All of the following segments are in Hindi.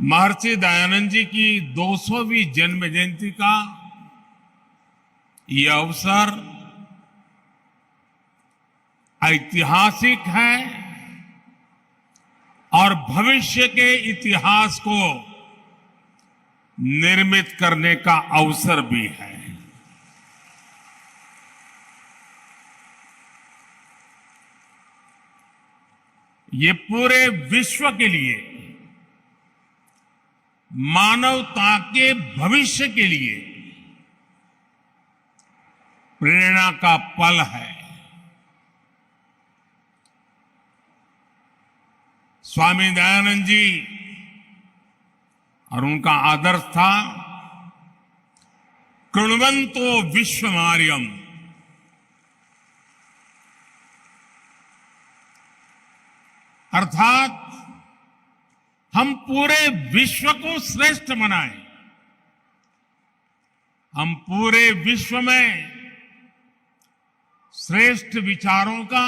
महर्षि दयानंद जी की 200वीं जन्म जयंती का ये अवसर ऐतिहासिक है और भविष्य के इतिहास को निर्मित करने का अवसर भी है। ये पूरे विश्व के लिए, मानवता के भविष्य के लिए प्रेरणा का पल है। स्वामी दयानंद जी और उनका आदर्श था कृण्वन्तो विश्वमार्यम, अर्थात हम पूरे विश्व को श्रेष्ठ बनाएं, हम पूरे विश्व में श्रेष्ठ विचारों का,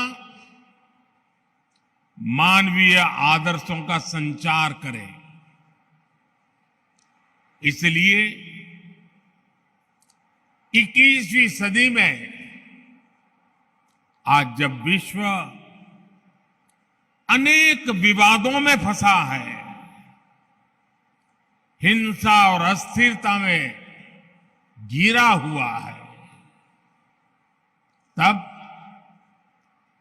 मानवीय आदर्शों का संचार करें। इसलिए 21वीं सदी में आज जब विश्व अनेक विवादों में फंसा है, हिंसा और अस्थिरता में घिरा हुआ है, तब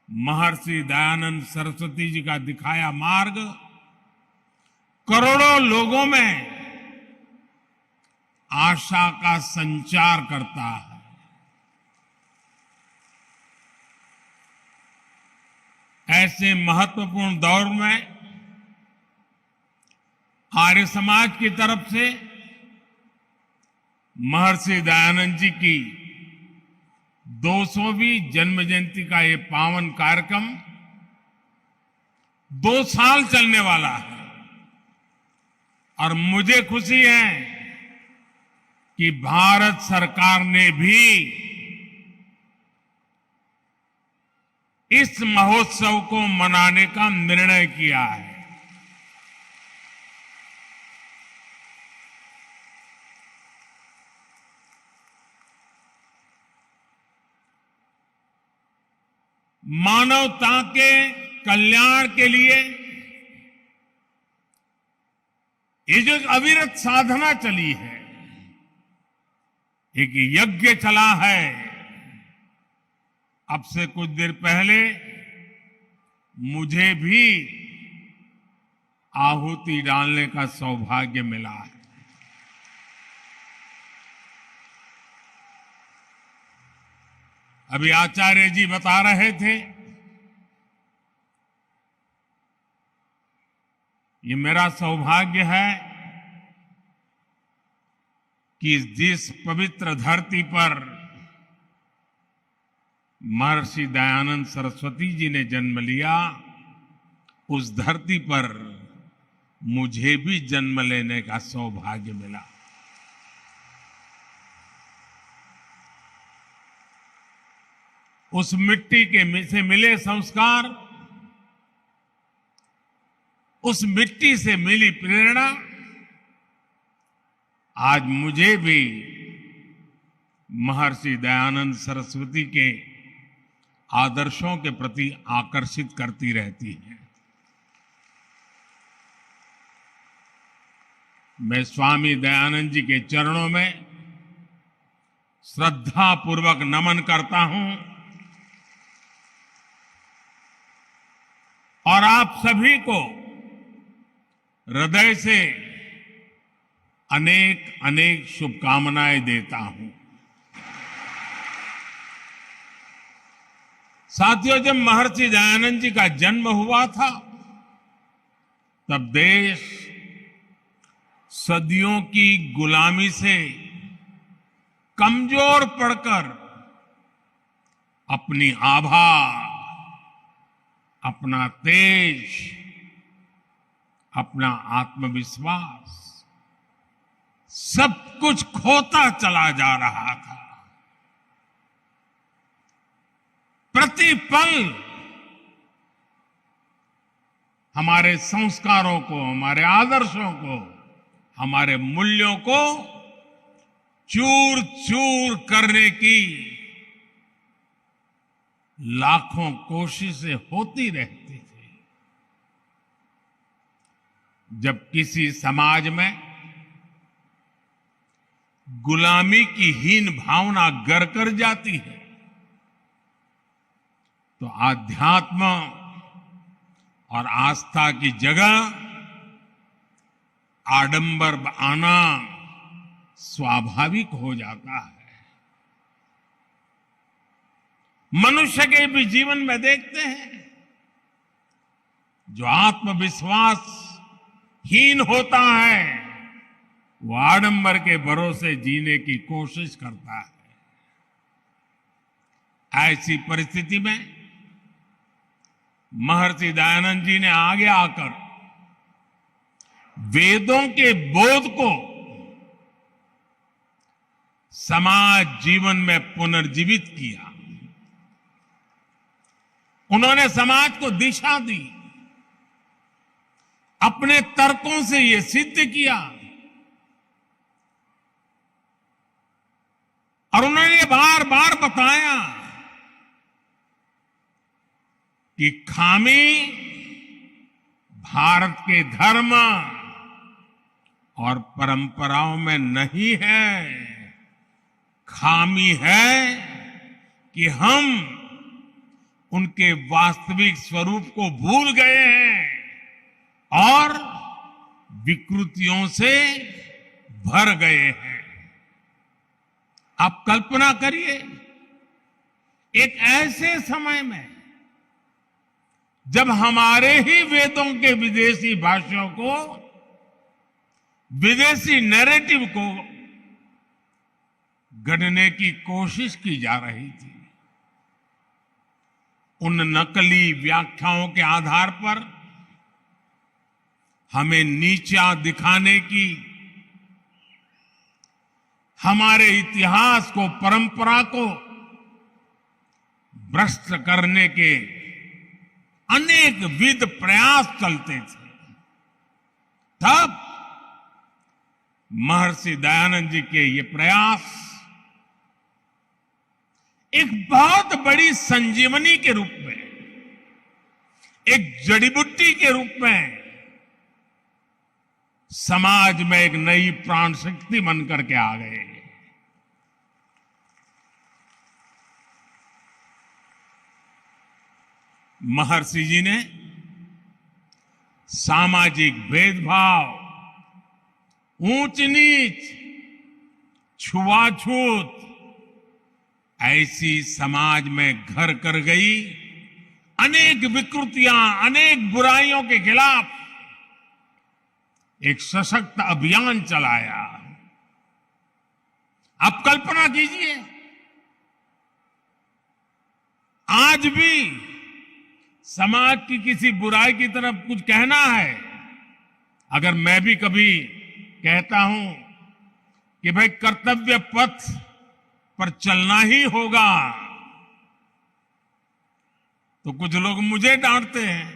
महर्षि दयानंद सरस्वती जी का दिखाया मार्ग करोड़ों लोगों में आशा का संचार करता है। ऐसे महत्वपूर्ण दौर में आर्य समाज की तरफ से महर्षि दयानंद जी की 200वीं जन्म जयंती का ये पावन कार्यक्रम 2 साल चलने वाला है और मुझे खुशी है कि भारत सरकार ने भी इस महोत्सव को मनाने का निर्णय किया है। मानवता के कल्याण के लिए ये जो अविरत साधना चली है, एक यज्ञ चला है। अब से कुछ देर पहले मुझे भी आहुति डालने का सौभाग्य मिला है। अभी आचार्य जी बता रहे थे, ये मेरा सौभाग्य है कि जिस पवित्र धरती पर महर्षि दयानंद सरस्वती जी ने जन्म लिया, उस धरती पर मुझे भी जन्म लेने का सौभाग्य मिला। उस मिट्टी के से मिले संस्कार, उस मिट्टी से मिली प्रेरणा आज मुझे भी महर्षि दयानंद सरस्वती के आदर्शों के प्रति आकर्षित करती रहती है। मैं स्वामी दयानंद जी के चरणों में श्रद्धा पूर्वक नमन करता हूं और आप सभी को हृदय से अनेक अनेक शुभकामनाएं देता हूं। साथियों, जब महर्षि दयानंद जी का जन्म हुआ था, तब देश सदियों की गुलामी से कमजोर पड़कर अपनी आभा, अपना तेज, अपना आत्मविश्वास सब कुछ खोता चला जा रहा था। प्रतिपल हमारे संस्कारों को, हमारे आदर्शों को हमारे मूल्यों को चूर चूर करने की लाखों कोशिशें होती रहती थी। जब किसी समाज में गुलामी की हीन भावना गर कर जाती है तो आध्यात्म और आस्था की जगह आडंबर आना स्वाभाविक हो जाता है। मनुष्य के भी जीवन में देखते हैं, जो आत्मविश्वास हीन होता है वो आडंबर के भरोसे जीने की कोशिश करता है। ऐसी परिस्थिति में महर्षि दयानंद जी ने आगे आकर वेदों के बोध को समाज जीवन में पुनर्जीवित किया। उन्होंने समाज को दिशा दी, अपने तर्कों से यह सिद्ध किया और उन्होंने बार बार बताया कि खामी भारत के धर्म और परंपराओं में नहीं है, खामी है कि हम उनके वास्तविक स्वरूप को भूल गए हैं और विकृतियों से भर गए हैं। आप कल्पना करिए, एक ऐसे समय में जब हमारे ही वेदों के विदेशी भाषाओं को, विदेशी नैरेटिव को गढ़ने की कोशिश की जा रही थी, उन नकली व्याख्याओं के आधार पर हमें नीचा दिखाने की, हमारे इतिहास को, परंपरा को भ्रष्ट करने के अनेक विध प्रयास चलते थे। तब महर्षि दयानंद जी के ये प्रयास एक बहुत बड़ी संजीवनी के रूप में, एक जड़ी बूटी के रूप में समाज में एक नई प्राण शक्ति बन करके आ गए। महर्षि जी ने सामाजिक भेदभाव, ऊंच नीच, छुआछूत ऐसी समाज में घर कर गई अनेक विकृतियां, अनेक बुराइयों के खिलाफ एक सशक्त अभियान चलाया। आप कल्पना कीजिए, आज भी समाज की किसी बुराई की तरफ कुछ कहना है, अगर मैं भी कभी कहता हूं कि भाई कर्तव्य पथ पर चलना ही होगा, तो कुछ लोग मुझे डांटते हैं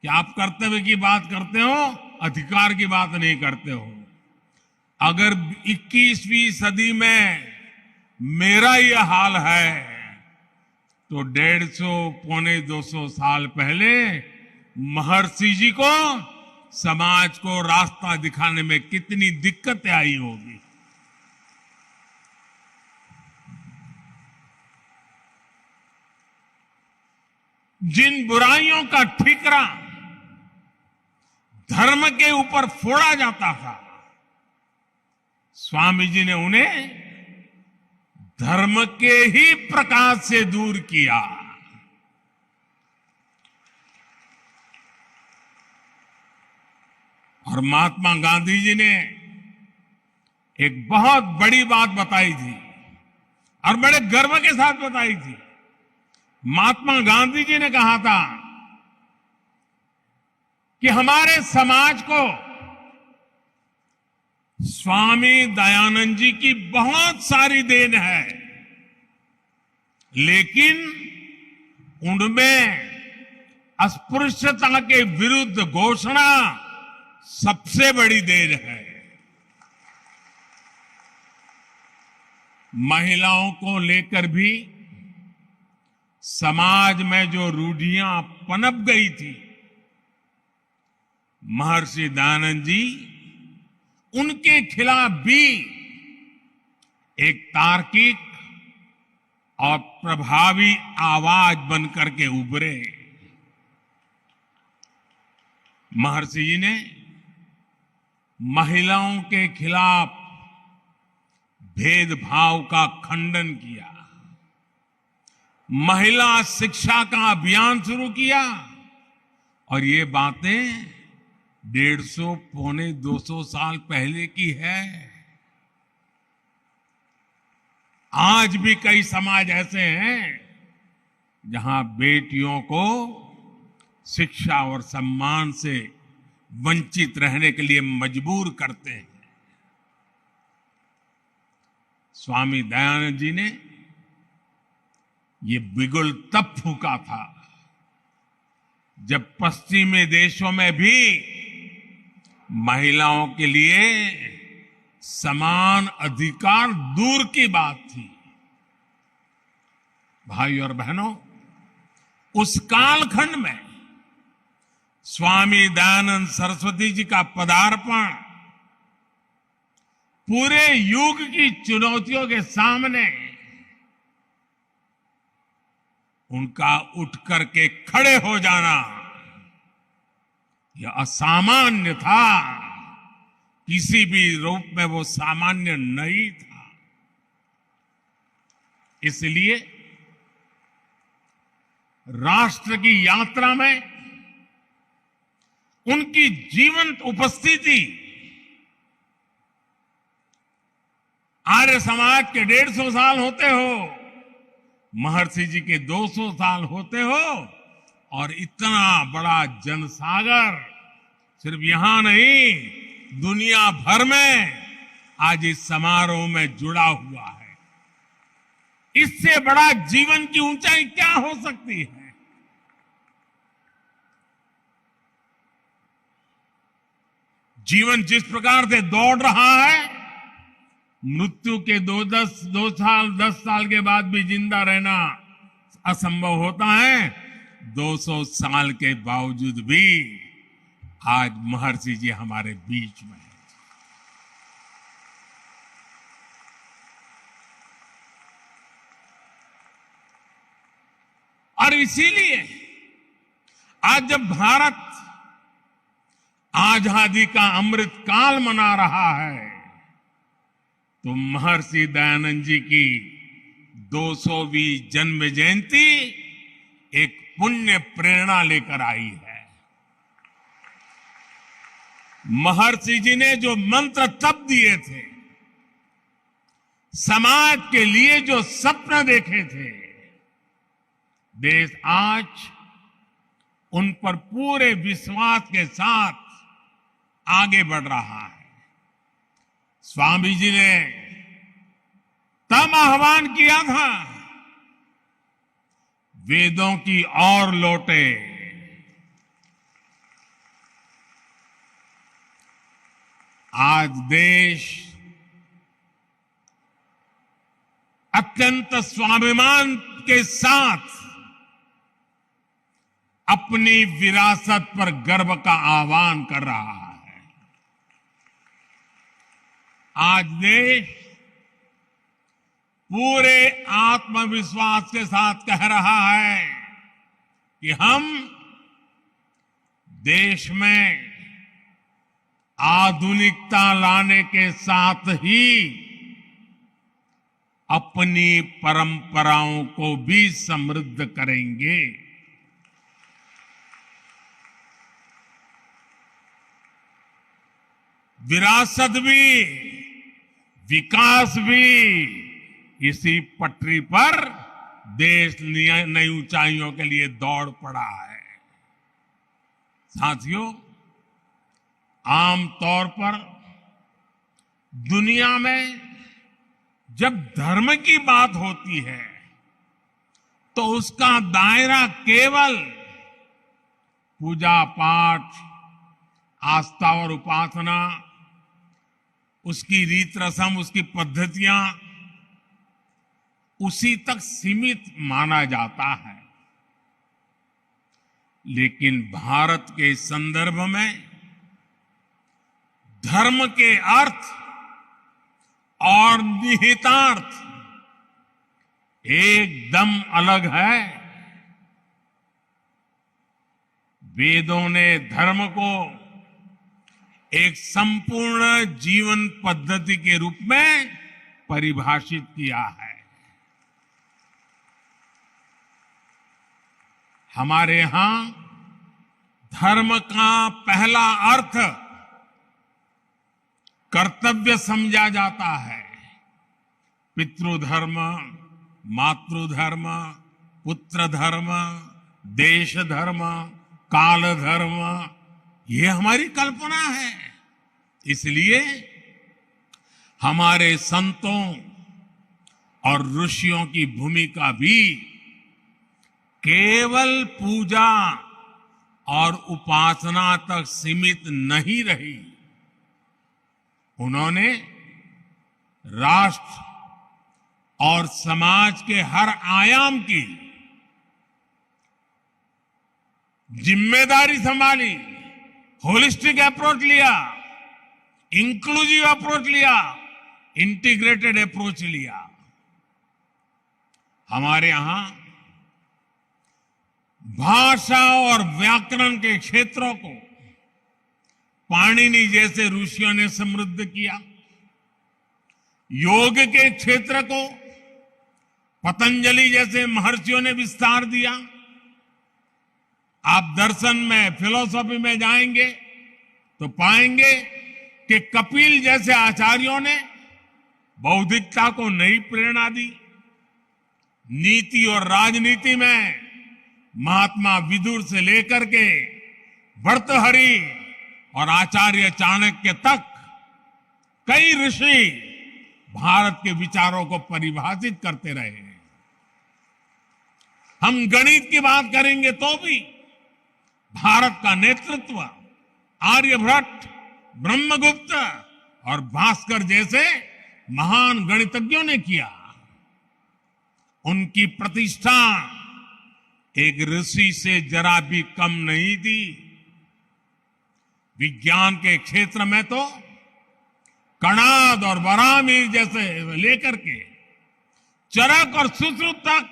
कि आप कर्तव्य की बात करते हो, अधिकार की बात नहीं करते हो। अगर 21वीं सदी में मेरा यह हाल है तो 150 पौने 200 साल पहले महर्षि जी को समाज को रास्ता दिखाने में कितनी दिक्कतें आई होगी। जिन बुराइयों का ठीकरा धर्म के ऊपर फोड़ा जाता था, स्वामी जी ने उन्हें धर्म के ही प्रकाश से दूर किया। और महात्मा गांधी जी ने एक बहुत बड़ी बात बताई थी और बड़े गर्व के साथ बताई थी। महात्मा गांधी जी ने कहा था कि हमारे समाज को स्वामी दयानंद जी की बहुत सारी देन है, लेकिन उनमें अस्पृश्यता के विरुद्ध घोषणा सबसे बड़ी देन है। महिलाओं को लेकर भी समाज में जो रूढ़ियां पनप गई थी, महर्षि दयानंद जी उनके खिलाफ भी एक तार्किक और प्रभावी आवाज बनकर के उभरे। महर्षि जी ने महिलाओं के खिलाफ भेदभाव का खंडन किया, महिला शिक्षा का अभियान शुरू किया और ये बातें 150 पौने 200 साल पहले की है। आज भी कई समाज ऐसे हैं जहां बेटियों को शिक्षा और सम्मान से वंचित रहने के लिए मजबूर करते हैं। स्वामी दयानंद जी ने ये बिगुल तब फूंका था जब पश्चिमी देशों में भी महिलाओं के लिए समान अधिकार दूर की बात थी। भाई और बहनों, उस कालखंड में स्वामी दयानंद सरस्वती जी का पदार्पण पूरे युग की चुनौतियों के सामने उनका उठ करके खड़े हो जाना यह असामान्य था। किसी भी रूप में वो सामान्य नहीं था। इसलिए राष्ट्र की यात्रा में उनकी जीवंत उपस्थिति, आर्य समाज के 150 साल होते हो, महर्षि जी के 200 साल होते हो, और इतना बड़ा जनसागर सिर्फ यहां नहीं दुनिया भर में आज इस समारोह में जुड़ा हुआ है। इससे बड़ा जीवन की ऊंचाई क्या हो सकती है? जीवन जिस प्रकार से दौड़ रहा है, मृत्यु के 10 साल के बाद भी जिंदा रहना असंभव होता है। 200 साल के बावजूद भी आज महर्षि जी हमारे बीच में हैं। और इसीलिए आज जब भारत आजादी का अमृत काल मना रहा है, तो महर्षि दयानंद जी की 200वीं जन्म जयंती एक पुण्य प्रेरणा लेकर आई है। महर्षि जी ने जो मंत्र तप दिए थे, समाज के लिए जो सपने देखे थे, देश आज उन पर पूरे विश्वास के साथ आगे बढ़ रहा है। स्वामी जी ने तब आह्वान किया था, वेदों की ओर लौटे। आज देश अत्यंत स्वाभिमान के साथ अपनी विरासत पर गर्व का आह्वान कर रहा है। आज देश पूरे आत्मविश्वास के साथ कह रहा है कि हम देश में आधुनिकता लाने के साथ ही अपनी परंपराओं को भी समृद्ध करेंगे। विरासत भी, विकास भी इसी पटरी पर देश नई ऊंचाइयों के लिए दौड़ पड़ा है। साथियों, आमतौर पर दुनिया में जब धर्म की बात होती है तो उसका दायरा केवल पूजा पाठ, आस्था और उपासना, उसकी रीत रस्म, उसकी पद्धतियां उसी तक सीमित माना जाता है। लेकिन भारत के संदर्भ में धर्म के अर्थ और निहितार्थ एकदम अलग है। वेदों ने धर्म को एक संपूर्ण जीवन पद्धति के रूप में परिभाषित किया है। हमारे यहां धर्म का पहला अर्थ कर्तव्य समझा जाता है। पितृधर्म, मातृधर्म, पुत्र धर्म, देश धर्म, काल धर्म, ये हमारी कल्पना है। इसलिए हमारे संतों और ऋषियों की भूमिका भी केवल पूजा और उपासना तक सीमित नहीं रही। उन्होंने राष्ट्र और समाज के हर आयाम की जिम्मेदारी संभाली, होलिस्टिक अप्रोच लिया, इंक्लूसिव अप्रोच लिया, इंटीग्रेटेड अप्रोच लिया। हमारे यहां भाषा और व्याकरण के क्षेत्रों को पाणिनि जैसे ऋषियों ने समृद्ध किया। योग के क्षेत्र को पतंजलि जैसे महर्षियों ने विस्तार दिया। आप दर्शन में, फिलॉसफी में जाएंगे तो पाएंगे कि कपिल जैसे आचार्यों ने बौद्धिकता को नई प्रेरणा दी। नीति और राजनीति में महात्मा विदुर से लेकर के भर्तृहरि और आचार्य चाणक्य तक कई ऋषि भारत के विचारों को परिभाषित करते रहे हैं। हम गणित की बात करेंगे तो भी भारत का नेतृत्व आर्यभट्ट, ब्रह्मगुप्त और भास्कर जैसे महान गणितज्ञों ने किया। उनकी प्रतिष्ठा एक ऋषि से जरा भी कम नहीं थी। विज्ञान के क्षेत्र में तो कणाद और बरामीर जैसे लेकर के चरक और सुश्रुत तक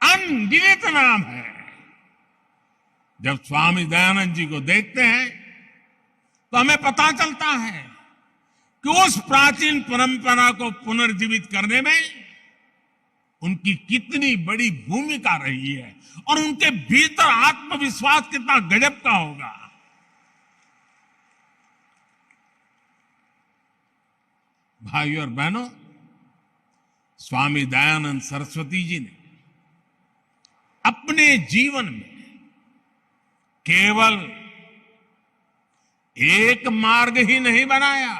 अनगिनत नाम है। जब स्वामी दयानंद जी को देखते हैं तो हमें पता चलता है कि उस प्राचीन परंपरा को पुनर्जीवित करने में उनकी कितनी बड़ी भूमिका रही है और उनके भीतर आत्मविश्वास कितना गजब का होगा। भाइयों और बहनों, स्वामी दयानंद सरस्वती जी ने अपने जीवन में केवल एक मार्ग ही नहीं बनाया,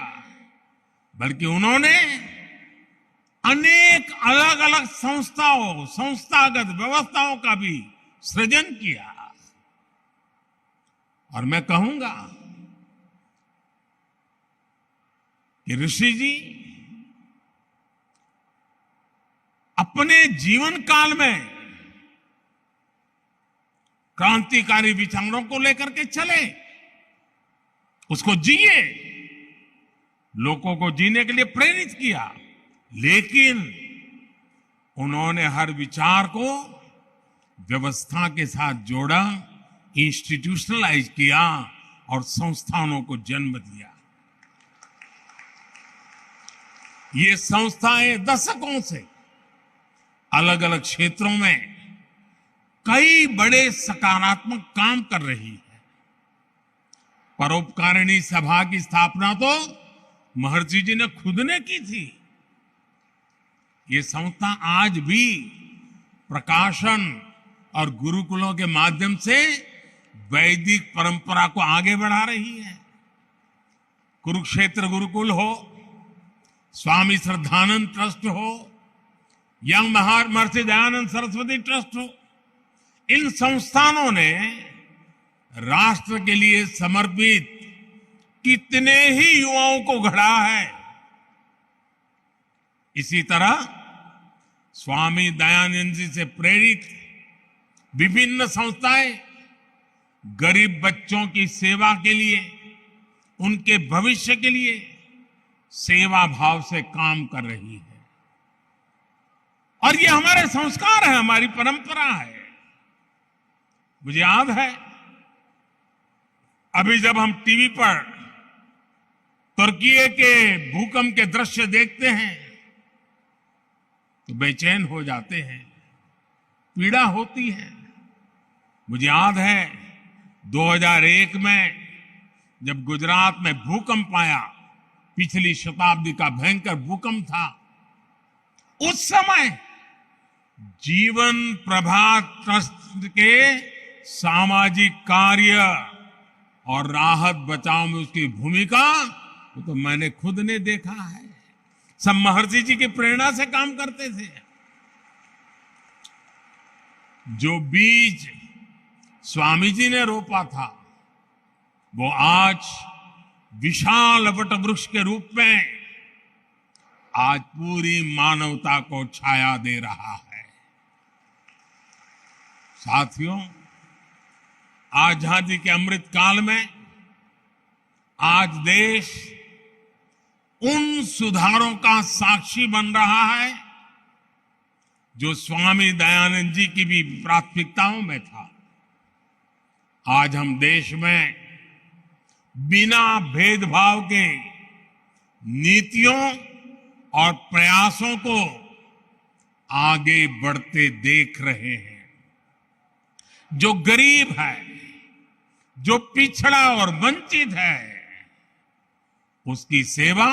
बल्कि उन्होंने अनेक अलग अलग संस्थाओं, संस्थागत व्यवस्थाओं का भी सृजन किया। और मैं कहूंगा कि ऋषि जी अपने जीवन काल में क्रांतिकारी विचारों को लेकर के चले, उसको जिए, लोगों को जीने के लिए प्रेरित किया। लेकिन उन्होंने हर विचार को व्यवस्था के साथ जोड़ा, इंस्टीट्यूशनलाइज किया और संस्थानों को जन्म दिया। ये संस्थाएं दशकों से अलग अलग क्षेत्रों में कई बड़े सकारात्मक काम कर रही है। परोपकारिणी सभा की स्थापना तो महर्षि जी ने खुद ने की थी। ये संस्था आज भी प्रकाशन और गुरुकुलों के माध्यम से वैदिक परंपरा को आगे बढ़ा रही है। कुरुक्षेत्र गुरुकुल हो, स्वामी श्रद्धानंद ट्रस्ट हो, यंग महर्षि दयानंद सरस्वती ट्रस्ट हो, इन संस्थानों ने राष्ट्र के लिए समर्पित कितने ही युवाओं को गढ़ा है। इसी तरह स्वामी दयानंद जी से प्रेरित विभिन्न संस्थाएं गरीब बच्चों की सेवा के लिए, उनके भविष्य के लिए सेवा भाव से काम कर रही है। और ये हमारे संस्कार है, हमारी परंपरा है। मुझे याद है, अभी जब हम टीवी पर तुर्की के भूकंप के दृश्य देखते हैं तो बेचैन हो जाते हैं, पीड़ा होती है। मुझे याद है 2001 में जब गुजरात में भूकंप आया, पिछली शताब्दी का भयंकर भूकंप था, उस समय जीवन प्रभा ट्रस्ट के सामाजिक कार्य और राहत बचाव में उसकी भूमिका तो मैंने खुद ने देखा है। सब महर्षि जी की प्रेरणा से काम करते थे। जो बीज स्वामी जी ने रोपा था वो आज विशाल वट वृक्ष के रूप में आज पूरी मानवता को छाया दे रहा है। साथियों, आजादी के अमृत काल में आज देश उन सुधारों का साक्षी बन रहा है जो स्वामी दयानंद जी की भी प्राथमिकताओं में था। आज हम देश में बिना भेदभाव के नीतियों और प्रयासों को आगे बढ़ते देख रहे हैं। जो गरीब है, जो पिछड़ा और वंचित है, उसकी सेवा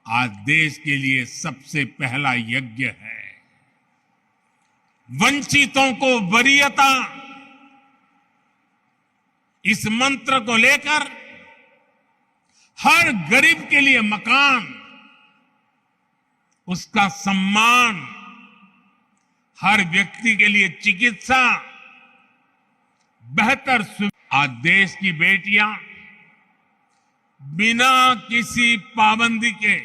आज देश के लिए सबसे पहला यज्ञ है। वंचितों को वरीयता, इस मंत्र को लेकर हर गरीब के लिए मकान, उसका सम्मान, हर व्यक्ति के लिए चिकित्सा, बेहतर सुविधा। आज देश की बेटियां बिना किसी पाबंदी के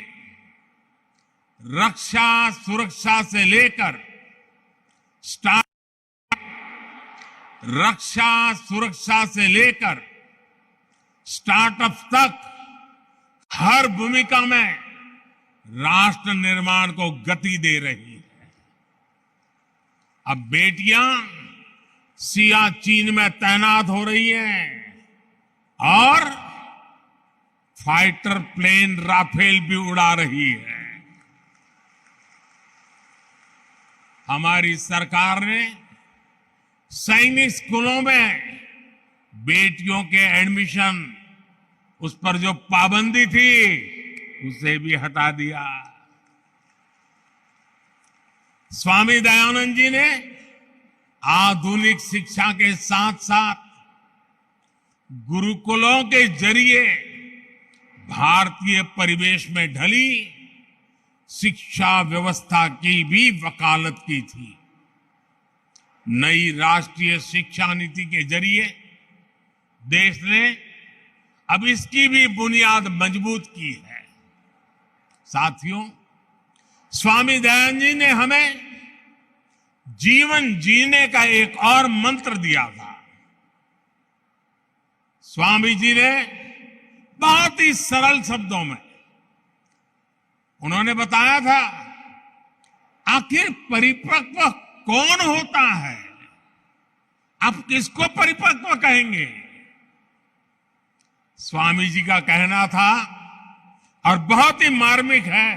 रक्षा सुरक्षा से लेकर स्टार्टअप तक हर भूमिका में राष्ट्र निर्माण को गति दे रही है। अब बेटियां सियाचिन में तैनात हो रही हैं और फाइटर प्लेन राफेल भी उड़ा रही है। हमारी सरकार ने सैनिक स्कूलों में बेटियों के एडमिशन, उस पर जो पाबंदी थी उसे भी हटा दिया। स्वामी दयानंद जी ने आधुनिक शिक्षा के साथ साथ गुरुकुलों के जरिए भारतीय परिवेश में ढली शिक्षा व्यवस्था की भी वकालत की थी। नई राष्ट्रीय शिक्षा नीति के जरिए देश ने अब इसकी भी बुनियाद मजबूत की है। साथियों, स्वामी दयानंद जी ने हमें जीवन जीने का एक और मंत्र दिया था। स्वामी जी ने बहुत ही सरल शब्दों में उन्होंने बताया था, आखिर परिपक्व कौन होता है? आप किसको परिपक्व कहेंगे? स्वामी जी का कहना था और बहुत ही मार्मिक है।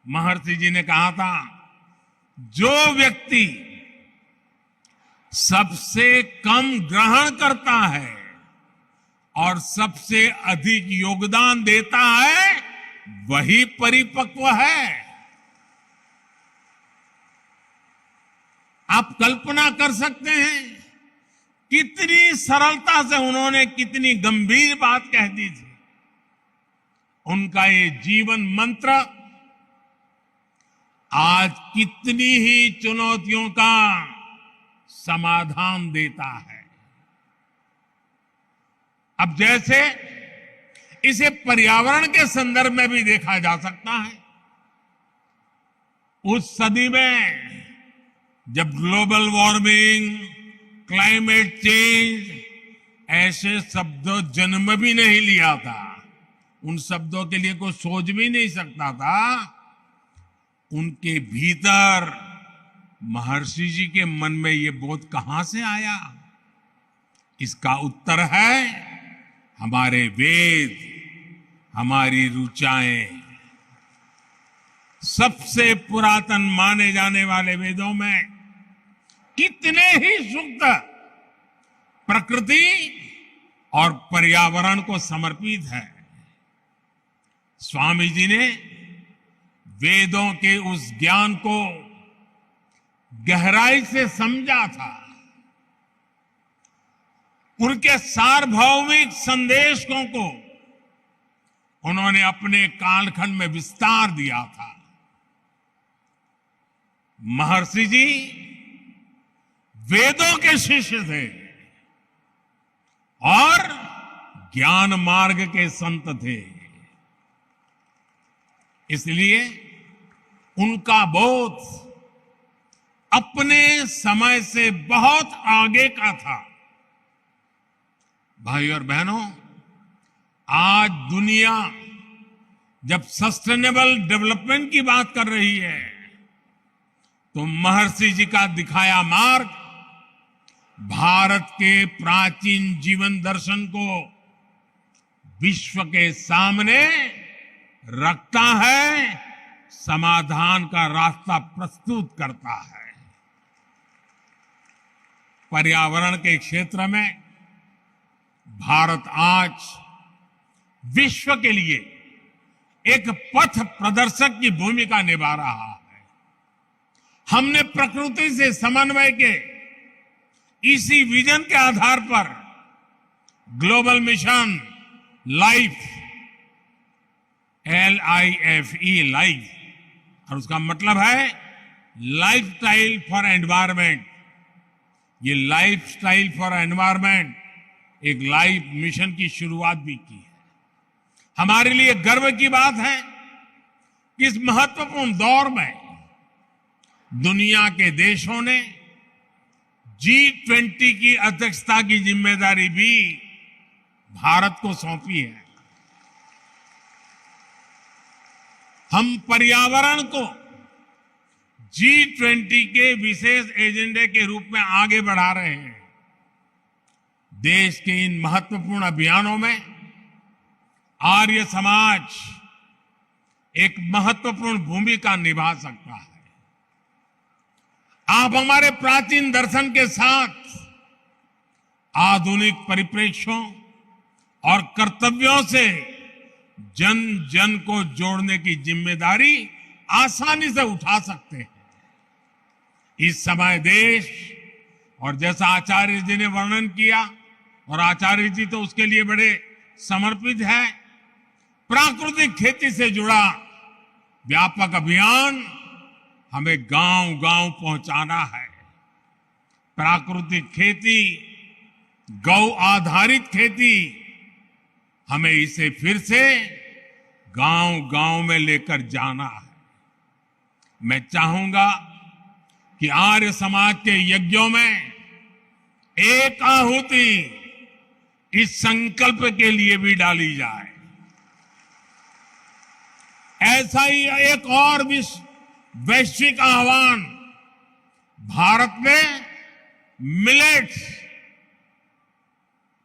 महर्षि जी ने कहा था, जो व्यक्ति सबसे कम ग्रहण करता है और सबसे अधिक योगदान देता है, वही परिपक्व है। आप कल्पना कर सकते हैं कितनी सरलता से उन्होंने कितनी गंभीर बात कह दी थी। उनका ये जीवन मंत्र आज कितनी ही चुनौतियों का समाधान देता है। अब जैसे इसे पर्यावरण के संदर्भ में भी देखा जा सकता है। उस सदी में जब ग्लोबल वार्मिंग, क्लाइमेट चेंज ऐसे शब्द जन्म भी नहीं लिया था, उन शब्दों के लिए कोई सोच भी नहीं सकता था, उनके भीतर महर्षि जी के मन में ये बोध कहां से आया? इसका उत्तर है हमारे वेद, हमारी ऋचाएं। सबसे पुरातन माने जाने वाले वेदों में कितने ही सूक्त प्रकृति और पर्यावरण को समर्पित है। स्वामी जी ने वेदों के उस ज्ञान को गहराई से समझा था। उनके सार्वभौमिक संदेशों को उन्होंने अपने कालखंड में विस्तार दिया था। महर्षि जी वेदों के शिष्य थे और ज्ञान मार्ग के संत थे। इसलिए उनका बोध अपने समय से बहुत आगे का था। भाई और बहनों, आज दुनिया जब सस्टेनेबल डेवलपमेंट की बात कर रही है, तो महर्षि जी का दिखाया मार्ग भारत के प्राचीन जीवन दर्शन को विश्व के सामने रखता है, समाधान का रास्ता प्रस्तुत करता है। पर्यावरण के क्षेत्र में भारत आज विश्व के लिए एक पथ प्रदर्शक की भूमिका निभा रहा है। हमने प्रकृति से समन्वय के इसी विजन के आधार पर global mission life, LIFE, life, और उसका मतलब है लाइफस्टाइल फॉर एनवायरमेंट। ये लाइफस्टाइल फॉर एनवायरमेंट एक लाइफ मिशन की शुरुआत भी की है। हमारे लिए गर्व की बात है कि इस महत्वपूर्ण दौर में दुनिया के देशों ने G20 की अध्यक्षता की जिम्मेदारी भी भारत को सौंपी है। हम पर्यावरण को G20 के विशेष एजेंडे के रूप में आगे बढ़ा रहे हैं। देश के इन महत्वपूर्ण अभियानों में आर्य समाज एक महत्वपूर्ण भूमिका निभा सकता है। आप हमारे प्राचीन दर्शन के साथ आधुनिक परिप्रेक्ष्यों और कर्तव्यों से जन जन को जोड़ने की जिम्मेदारी आसानी से उठा सकते हैं। इस समय देश, और जैसा आचार्य जी ने वर्णन किया, और आचार्य जी तो उसके लिए बड़े समर्पित है, प्राकृतिक खेती से जुड़ा व्यापक अभियान हमें गांव गांव पहुंचाना है। प्राकृतिक खेती, गौ आधारित खेती, हमें इसे फिर से गांव गांव में लेकर जाना है। मैं चाहूंगा कि आर्य समाज के यज्ञों में एक आहुति इस संकल्प के लिए भी डाली जाए। ऐसा ही एक और वैश्विक आह्वान भारत में मिलेट्स,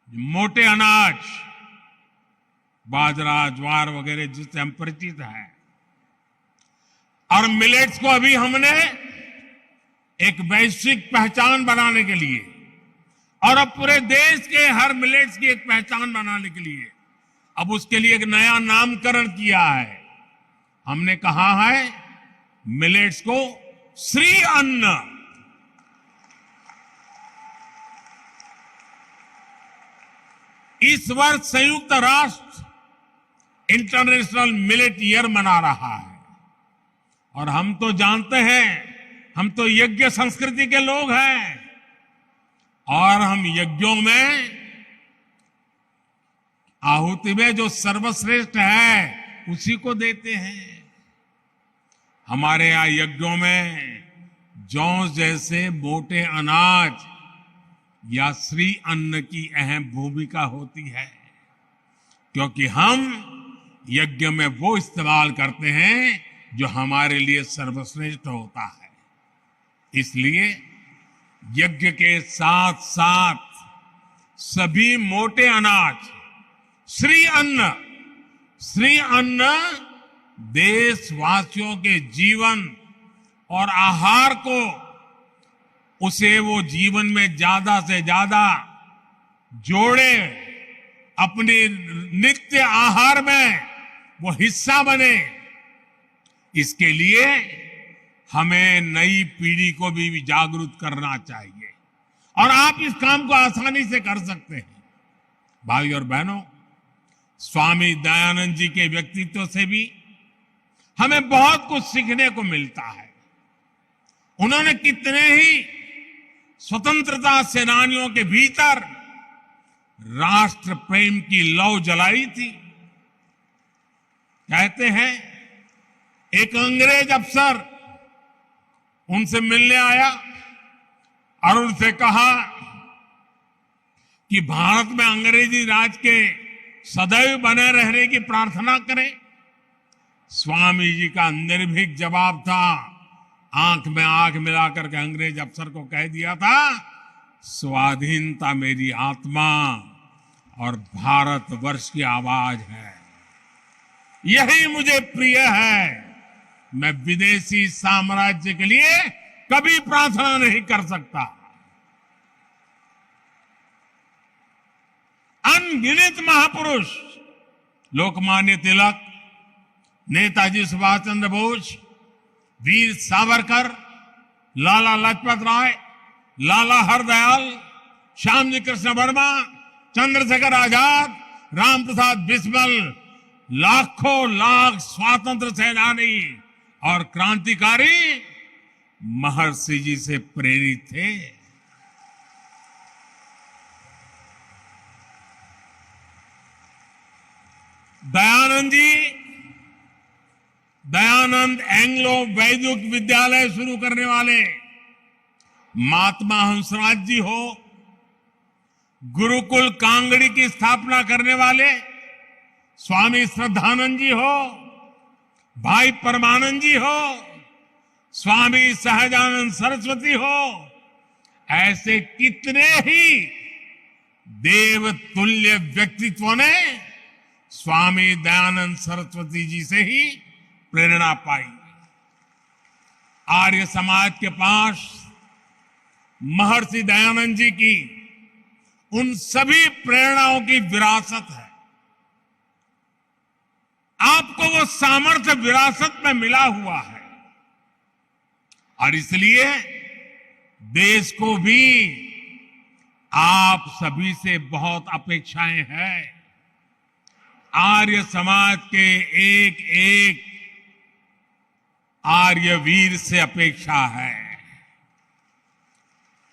मोटे अनाज, बाजरा, ज्वार वगैरह जिससे हम परिचित हैं, और मिलेट्स को अभी हमने एक वैश्विक पहचान बनाने के लिए, और अब पूरे देश के हर मिलेट्स की एक पहचान बनाने के लिए अब उसके लिए एक नया नामकरण किया है। हमने कहा है मिलेट्स को श्री अन्न। इस वर्ष संयुक्त राष्ट्र इंटरनेशनल मिलेट ईयर मना रहा है, और हम तो जानते हैं, हम तो यज्ञ संस्कृति के लोग हैं, और हम यज्ञों में आहुति में जो सर्वश्रेष्ठ है उसी को देते हैं। हमारे यहाँ यज्ञों में जौ जैसे मोटे अनाज या श्री अन्न की अहम भूमिका होती है, क्योंकि हम यज्ञ में वो इस्तेमाल करते हैं जो हमारे लिए सर्वश्रेष्ठ होता है। इसलिए यज्ञ के साथ साथ सभी मोटे अनाज श्री अन्न देशवासियों के जीवन और आहार को, उसे वो जीवन में ज्यादा से ज्यादा जोड़े, अपने नित्य आहार में वो हिस्सा बने। इसके लिए हमें नई पीढ़ी को भी जागरूक करना चाहिए और आप इस काम को आसानी से कर सकते हैं। भाई और बहनों, स्वामी दयानंद जी के व्यक्तित्व से भी हमें बहुत कुछ सीखने को मिलता है। उन्होंने कितने ही स्वतंत्रता सेनानियों के भीतर राष्ट्र प्रेम की लौ जलाई थी। कहते हैं एक अंग्रेज अफसर उनसे मिलने आया और उनसे कहा कि भारत में अंग्रेजी राज के सदैव बने रहने की प्रार्थना करें। स्वामी जी का निर्भीक जवाब था, आंख में आंख मिलाकर के अंग्रेज अफसर को कह दिया था, स्वाधीनता मेरी आत्मा और भारतवर्ष की आवाज है, यही मुझे प्रिय है। मैं विदेशी साम्राज्य के लिए कभी प्रार्थना नहीं कर सकता। अनगिनत महापुरुष लोकमान्य तिलक, नेताजी सुभाष चंद्र बोस, वीर सावरकर, लाला लाजपत राय, लाला हरदयाल, श्यामजी कृष्ण वर्मा, चंद्रशेखर आजाद, राम प्रसाद बिस्मिल, लाखों लाख स्वातंत्र सेनानी और क्रांतिकारी महर्षि जी से प्रेरित थे। दयानंद एंग्लो वैदिक विद्यालय शुरू करने वाले महात्मा हंसराज जी हो, गुरुकुल कांगड़ी की स्थापना करने वाले स्वामी श्रद्धानंद जी हो, भाई परमानंद जी हो, स्वामी सहजानंद सरस्वती हो, ऐसे कितने ही देवतुल्य व्यक्तित्वों ने स्वामी दयानंद सरस्वती जी से ही प्रेरणा पाई। आर्य समाज के पास महर्षि दयानंद जी की उन सभी प्रेरणाओं की विरासत है। आपको वो सामर्थ्य विरासत में मिला हुआ है और इसलिए देश को भी आप सभी से बहुत अपेक्षाएं हैं। आर्य समाज के एक एक आर्य वीर से अपेक्षा है।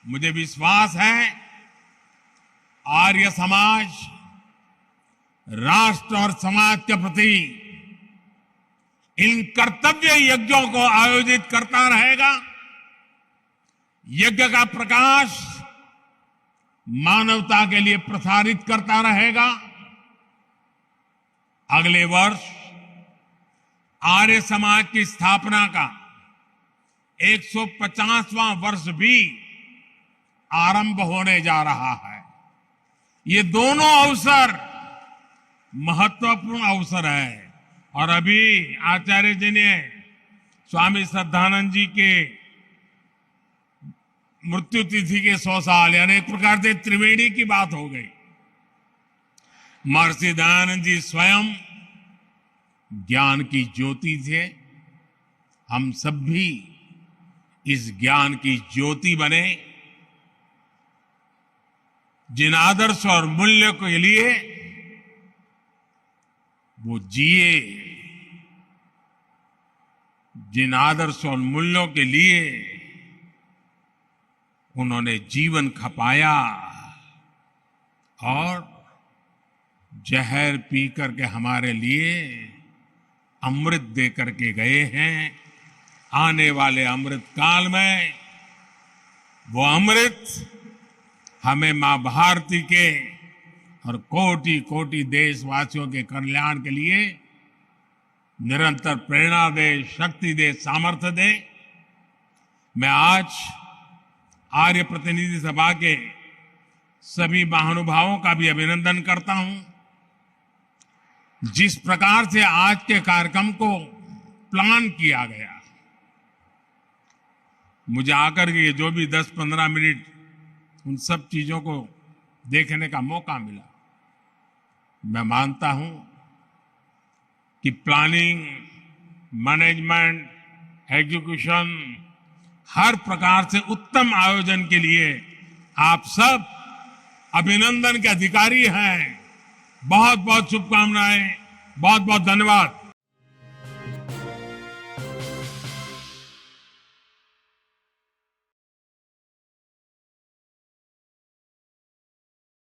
मुझे विश्वास है आर्य समाज राष्ट्र और समाज के प्रति इन कर्तव्य यज्ञों को आयोजित करता रहेगा। यज्ञ का प्रकाश मानवता के लिए प्रसारित करता रहेगा। अगले वर्ष आर्य समाज की स्थापना का 150वां वर्ष भी आरंभ होने जा रहा है। ये दोनों अवसर महत्वपूर्ण अवसर है और अभी आचार्य जी ने स्वामी श्रद्धानंद जी के मृत्यु तिथि के 100 साल यानी एक प्रकार से त्रिवेणी की बात हो गई। महर्षि दयानंद जी स्वयं ज्ञान की ज्योति थे। हम सब भी इस ज्ञान की ज्योति बने, जिन आदर्श और मूल्य के लिए वो जिए, जिन आदर्श और मूल्यों के लिए उन्होंने जीवन खपाया और जहर पी करके हमारे लिए अमृत दे करके गए हैं। आने वाले अमृत काल में वो अमृत हमें मां भारती के और कोटि कोटि देशवासियों के कल्याण के लिए निरंतर प्रेरणा दे, शक्ति दे, सामर्थ्य दे। मैं आज आर्य प्रतिनिधि सभा के सभी महानुभावों का भी अभिनंदन करता हूं। जिस प्रकार से आज के कार्यक्रम को प्लान किया गया, मुझे आकर के जो भी 10-15 मिनट उन सब चीजों को देखने का मौका मिला, मैं मानता हूं कि प्लानिंग, मैनेजमेंट, एग्जीक्यूशन, हर प्रकार से उत्तम आयोजन के लिए आप सब अभिनंदन के अधिकारी हैं। बहुत बहुत शुभकामनाएं, बहुत बहुत धन्यवाद।